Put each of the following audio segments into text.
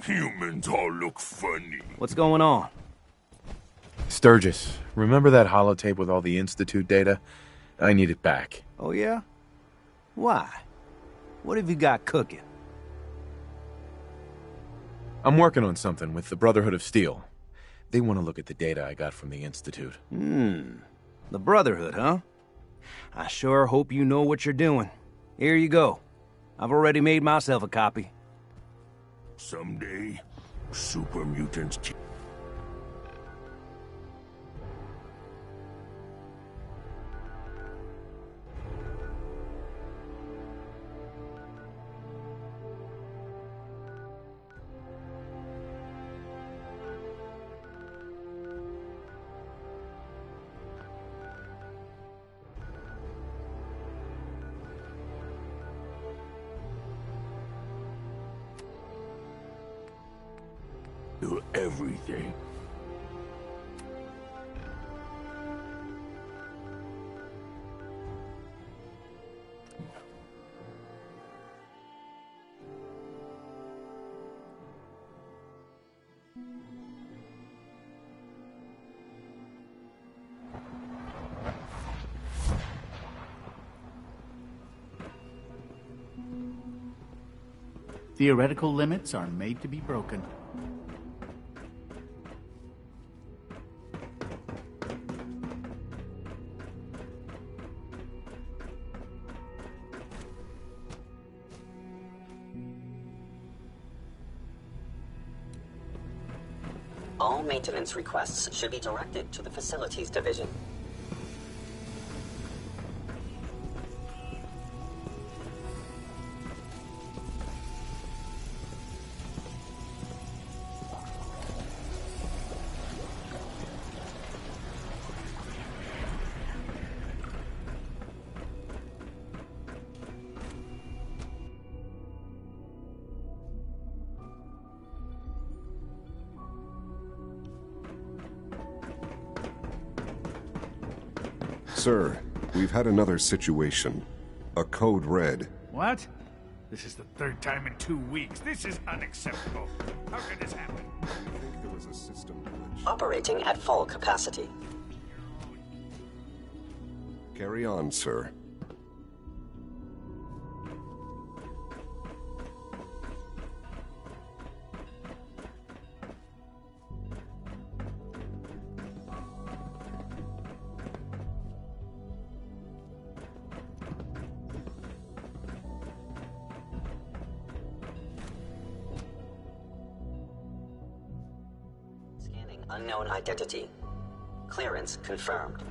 Humans all look funny. What's going on? Sturgis, remember that holotape with all the Institute data? I need it back. Oh, yeah? Why? What have you got cooking? I'm working on something with the Brotherhood of Steel. They want to look at the data I got from the Institute. The Brotherhood, huh? I sure hope you know what you're doing. Here you go. I've already made myself a copy. Someday, super mutants. Do everything. Theoretical limits are made to be broken. All maintenance requests should be directed to the Facilities Division. Sir, we've had another situation. A code red. What? This is the third time in 2 weeks. This is unacceptable. How could this happen? I think there was a system glitch. Operating at full capacity. Carry on, sir. Scanning unknown identity. Clearance confirmed.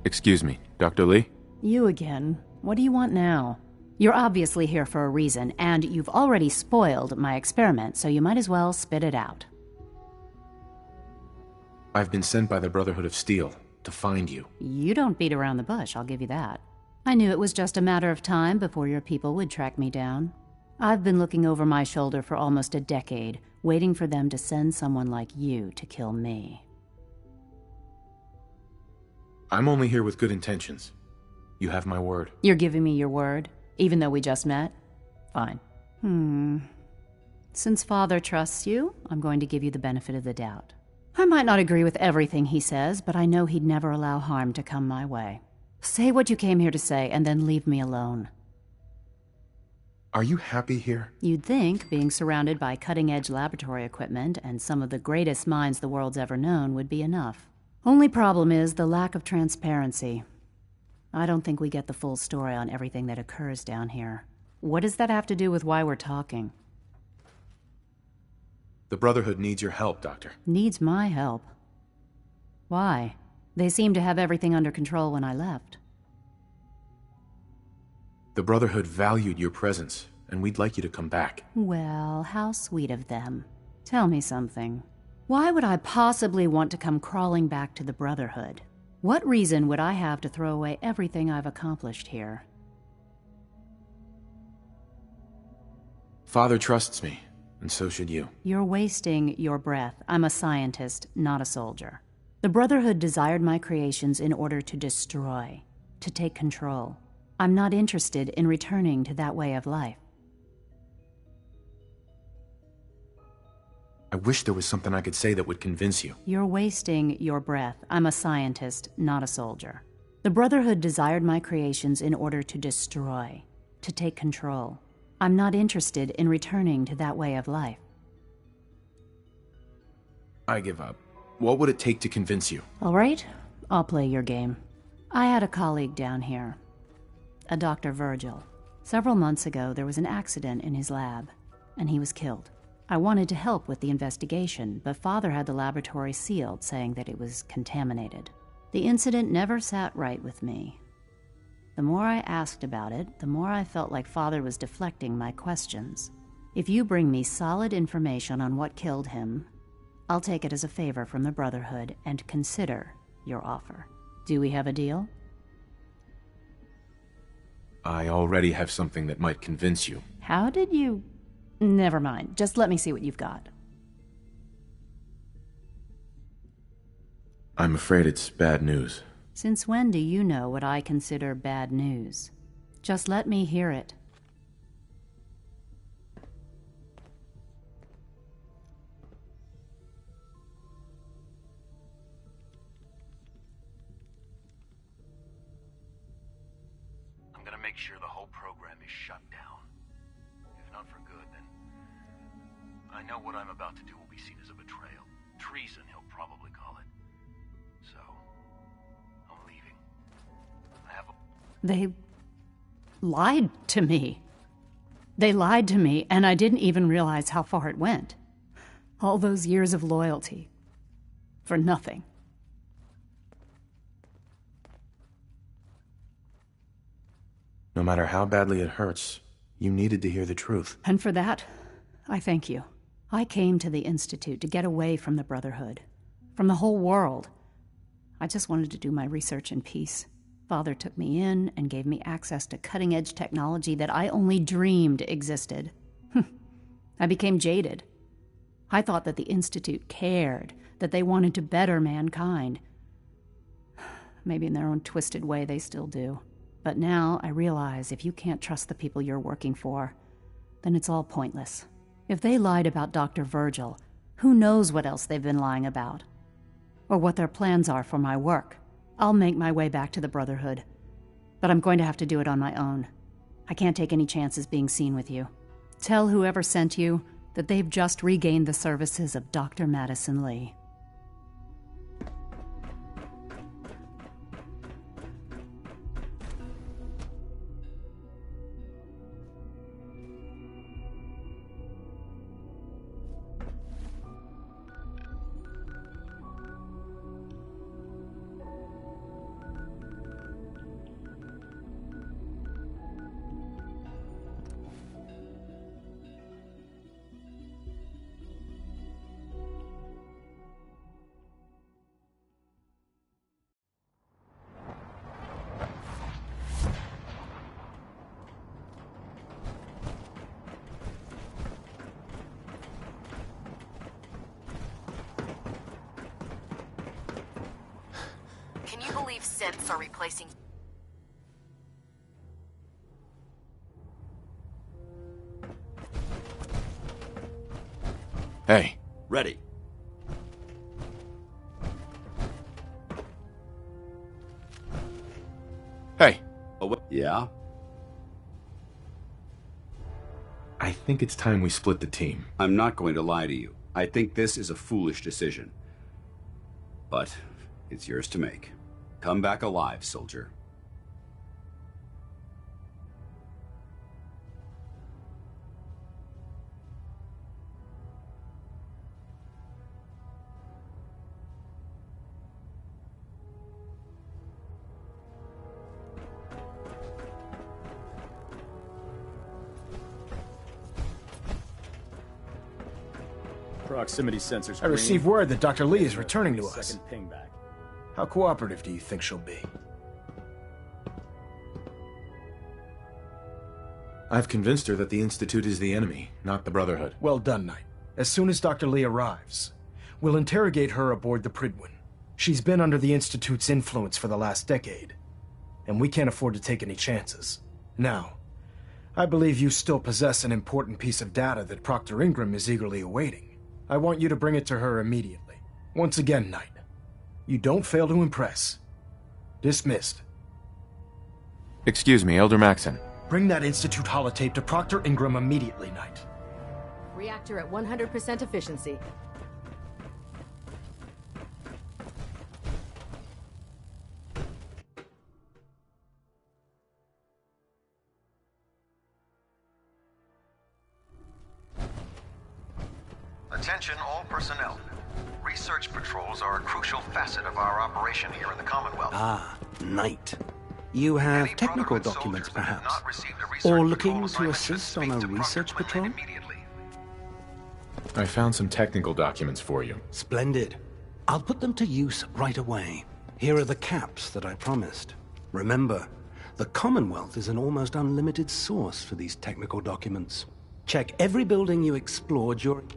Excuse me, Dr. Lee? You again. What do you want now? You're obviously here for a reason, and you've already spoiled my experiment, so you might as well spit it out. I've been sent by the Brotherhood of Steel to find you. You don't beat around the bush, I'll give you that. I knew it was just a matter of time before your people would track me down. I've been looking over my shoulder for almost a decade, waiting for them to send someone like you to kill me. I'm only here with good intentions. You have my word. You're giving me your word, even though we just met? Fine. Since Father trusts you, I'm going to give you the benefit of the doubt. I might not agree with everything he says, but I know he'd never allow harm to come my way. Say what you came here to say, and then leave me alone. Are you happy here? You'd think being surrounded by cutting-edge laboratory equipment and some of the greatest minds the world's ever known would be enough. Only problem is the lack of transparency. I don't think we get the full story on everything that occurs down here. What does that have to do with why we're talking? The Brotherhood needs your help, Doctor. Needs my help? Why? They seemed to have everything under control when I left. The Brotherhood valued your presence, and we'd like you to come back. Well, how sweet of them. Tell me something. Why would I possibly want to come crawling back to the Brotherhood? What reason would I have to throw away everything I've accomplished here? Father trusts me, and so should you. You're wasting your breath. I'm a scientist, not a soldier. The Brotherhood desired my creations in order to destroy, to take control. I'm not interested in returning to that way of life. I wish there was something I could say that would convince you. You're wasting your breath. I'm a scientist, not a soldier. The Brotherhood desired my creations in order to destroy, to take control. I'm not interested in returning to that way of life. I give up. What would it take to convince you? All right, I'll play your game. I had a colleague down here, a Dr. Virgil. Several months ago, there was an accident in his lab, and he was killed. I wanted to help with the investigation, but Father had the laboratory sealed, saying that it was contaminated. The incident never sat right with me. The more I asked about it, the more I felt like Father was deflecting my questions. If you bring me solid information on what killed him, I'll take it as a favor from the Brotherhood and consider your offer. Do we have a deal? I already have something that might convince you. How did you... Never mind. Just let me see what you've got. I'm afraid it's bad news. Since when do you know what I consider bad news? Just let me hear it. I'm gonna make sure the whole program is shut down. If not for good, then I know what I'm about to do will be seen as a betrayal. Treason, he'll probably call it. So, I'm leaving. I have a... They lied to me. They lied to me, and I didn't even realize how far it went. All those years of loyalty. For nothing. No matter how badly it hurts, you needed to hear the truth. And for that, I thank you. I came to the Institute to get away from the Brotherhood, from the whole world. I just wanted to do my research in peace. Father took me in and gave me access to cutting-edge technology that I only dreamed existed. I became jaded. I thought that the Institute cared, that they wanted to better mankind. Maybe in their own twisted way they still do. But now I realize if you can't trust the people you're working for, then it's all pointless. If they lied about Dr. Virgil, who knows what else they've been lying about? Or what their plans are for my work. I'll make my way back to the Brotherhood. But I'm going to have to do it on my own. I can't take any chances being seen with you. Tell whoever sent you that they've just regained the services of Dr. Madison Lee. Can you believe synths are replacing... Hey. Ready. Hey. Oh, yeah? I think it's time we split the team. I'm not going to lie to you. I think this is a foolish decision. But it's yours to make. Come back alive, soldier. Proximity sensors. I received word that Dr. Lee is returning to us. Second ping back. How cooperative do you think she'll be? I've convinced her that the Institute is the enemy, not the Brotherhood. Well done, Knight. As soon as Dr. Lee arrives, we'll interrogate her aboard the Prydwen. She's been under the Institute's influence for the last decade, and we can't afford to take any chances. Now, I believe you still possess an important piece of data that Proctor Ingram is eagerly awaiting. I want you to bring it to her immediately. Once again, Knight, you don't fail to impress. Dismissed. Excuse me, Elder Maxon. Bring that Institute holotape to Proctor Ingram immediately, Knight. Reactor at 100% efficiency. Attention all personnel. Research patrols are a crucial facet of our operation here in the Commonwealth. Ah, Knight. You have technical documents, perhaps? Or looking to assist on a research patrol? I found some technical documents for you. Splendid. I'll put them to use right away. Here are the caps that I promised. Remember, the Commonwealth is an almost unlimited source for these technical documents. Check every building you explore during...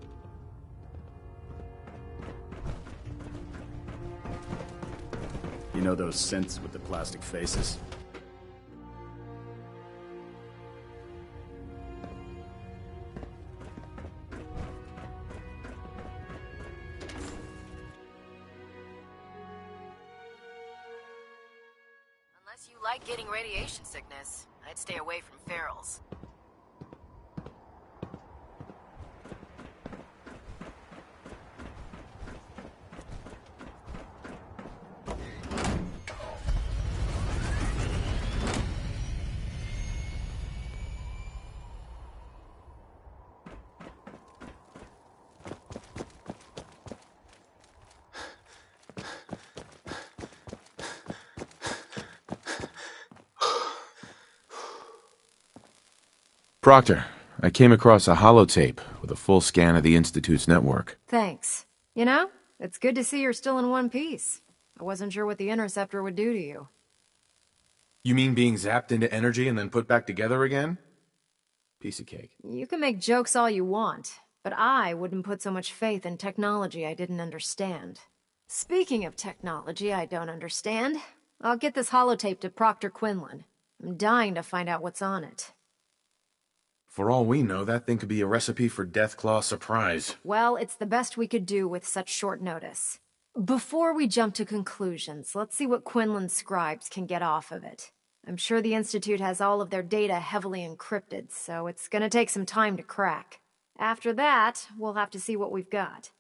You know those synths with the plastic faces? Unless you like getting radiation sickness, I'd stay away from ferals. Proctor, I came across a holotape with a full scan of the Institute's network. Thanks. You know, it's good to see you're still in one piece. I wasn't sure what the Interceptor would do to you. You mean being zapped into energy and then put back together again? Piece of cake. You can make jokes all you want, but I wouldn't put so much faith in technology I didn't understand. Speaking of technology I don't understand, I'll get this holotape to Proctor Quinlan. I'm dying to find out what's on it. For all we know, that thing could be a recipe for Deathclaw surprise. Well, it's the best we could do with such short notice. Before we jump to conclusions, let's see what Quinlan's scribes can get off of it. I'm sure the Institute has all of their data heavily encrypted, so it's gonna take some time to crack. After that, we'll have to see what we've got.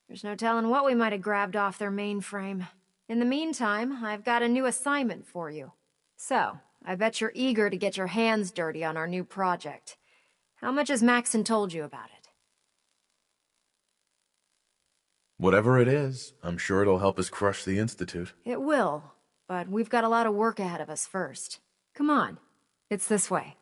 There's no telling what we might have grabbed off their mainframe. In the meantime, I've got a new assignment for you. So, I bet you're eager to get your hands dirty on our new project. How much has Maxon told you about it? Whatever it is, I'm sure it'll help us crush the Institute. It will, but we've got a lot of work ahead of us first. Come on, it's this way.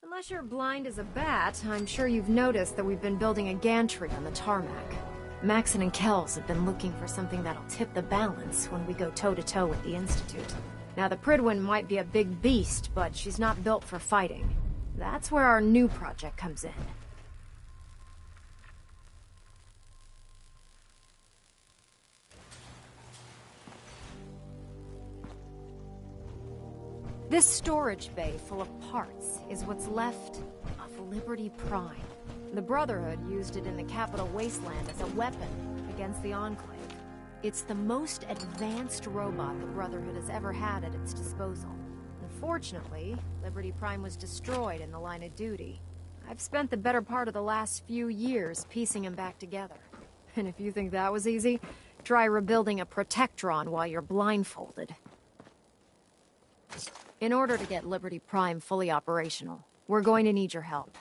Unless you're blind as a bat, I'm sure you've noticed that we've been building a gantry on the tarmac. Maxon and Kells have been looking for something that'll tip the balance when we go toe-to-toe with the Institute. Now, the Prydwen might be a big beast, but she's not built for fighting. That's where our new project comes in. This storage bay full of parts is what's left of Liberty Prime. The Brotherhood used it in the Capital Wasteland as a weapon against the Enclave. It's the most advanced robot the Brotherhood has ever had at its disposal. Unfortunately, Liberty Prime was destroyed in the line of duty. I've spent the better part of the last few years piecing him back together. And if you think that was easy, try rebuilding a Protectron while you're blindfolded. In order to get Liberty Prime fully operational, we're going to need your help.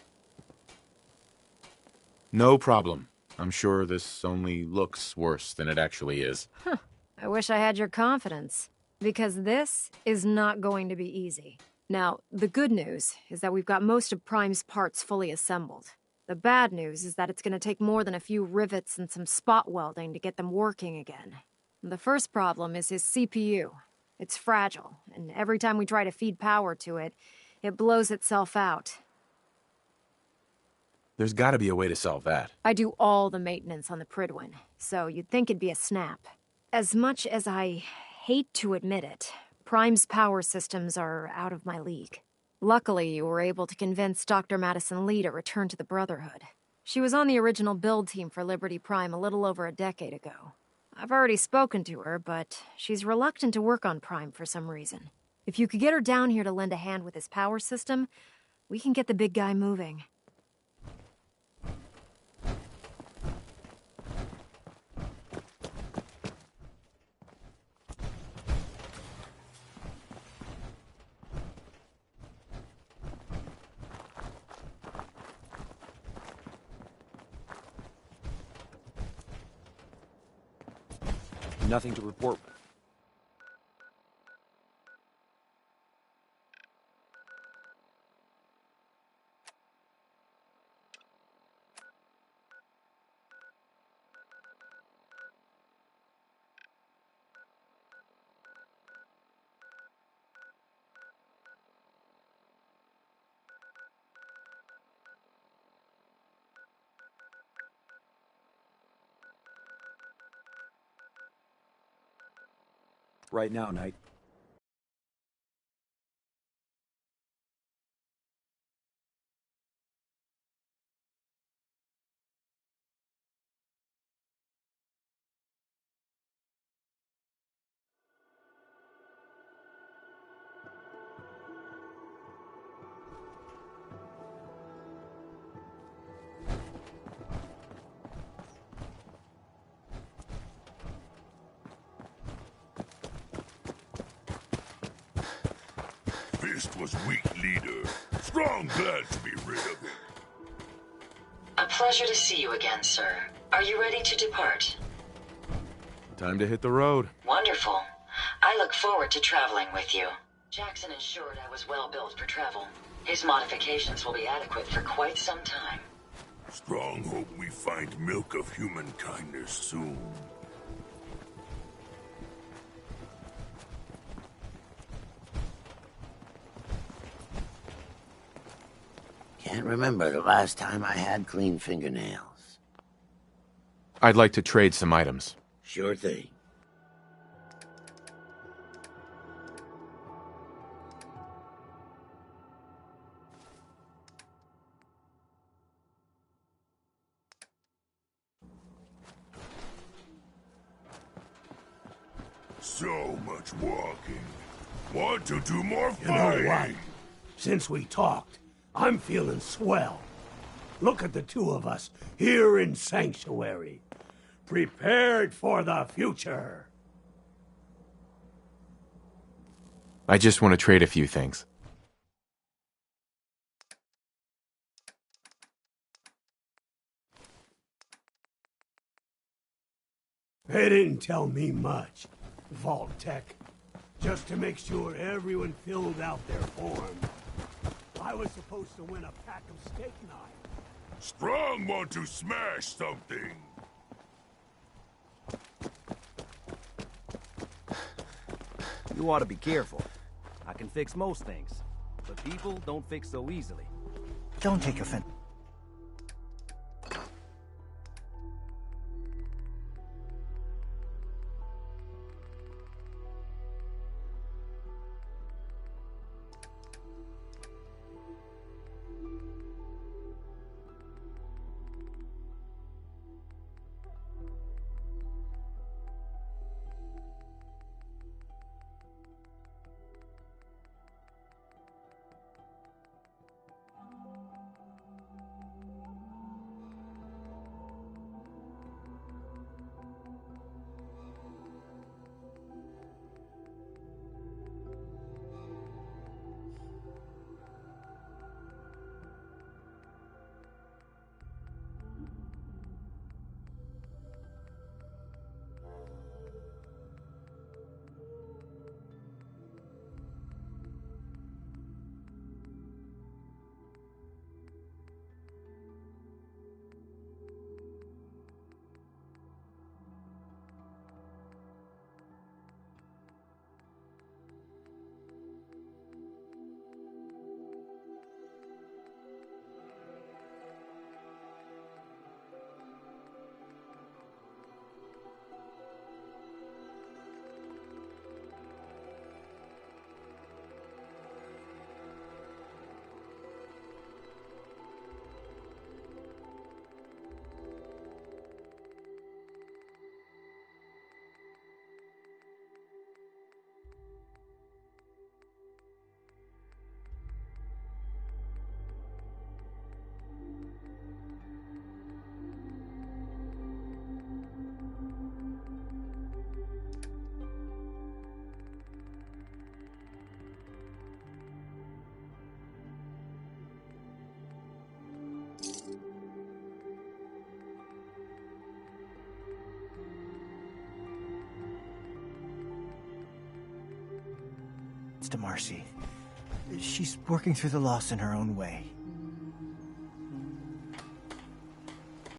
No problem. I'm sure this only looks worse than it actually is. Huh. I wish I had your confidence. Because this is not going to be easy. Now, the good news is that we've got most of Prime's parts fully assembled. The bad news is that it's going to take more than a few rivets and some spot welding to get them working again. The first problem is his CPU. It's fragile, and every time we try to feed power to it, it blows itself out. There's gotta be a way to solve that. I do all the maintenance on the Prydwen, so you'd think it'd be a snap. As much as I hate to admit it, Prime's power systems are out of my league. Luckily, you were able to convince Dr. Madison Lee to return to the Brotherhood. She was on the original build team for Liberty Prime a little over a decade ago. I've already spoken to her, but she's reluctant to work on Prime for some reason. If you could get her down here to lend a hand with his power system, we can get the big guy moving. Nothing to report. Right now, Knight. Fist was weak leader. Strong glad to be rid of him. A pleasure to see you again, sir. Are you ready to depart? Time to hit the road. Wonderful. I look forward to traveling with you. Jackson ensured I was well built for travel. His modifications will be adequate for quite some time. Strong hope we find milk of human kindness soon. Can't remember the last time I had clean fingernails. I'd like to trade some items. Sure thing. So much walking. Want to do more You know what? fighting? Since we talked, I'm feeling swell. Look at the two of us here in Sanctuary. Prepared for the future. I just want to trade a few things. They didn't tell me much, Vault Tech. Just to make sure everyone filled out their form. I was supposed to win a pack of steak knives. Strong want to smash something. You ought to be careful. I can fix most things, but people don't fix so easily. Don't take offense. to Marcy. She's working through the loss in her own way.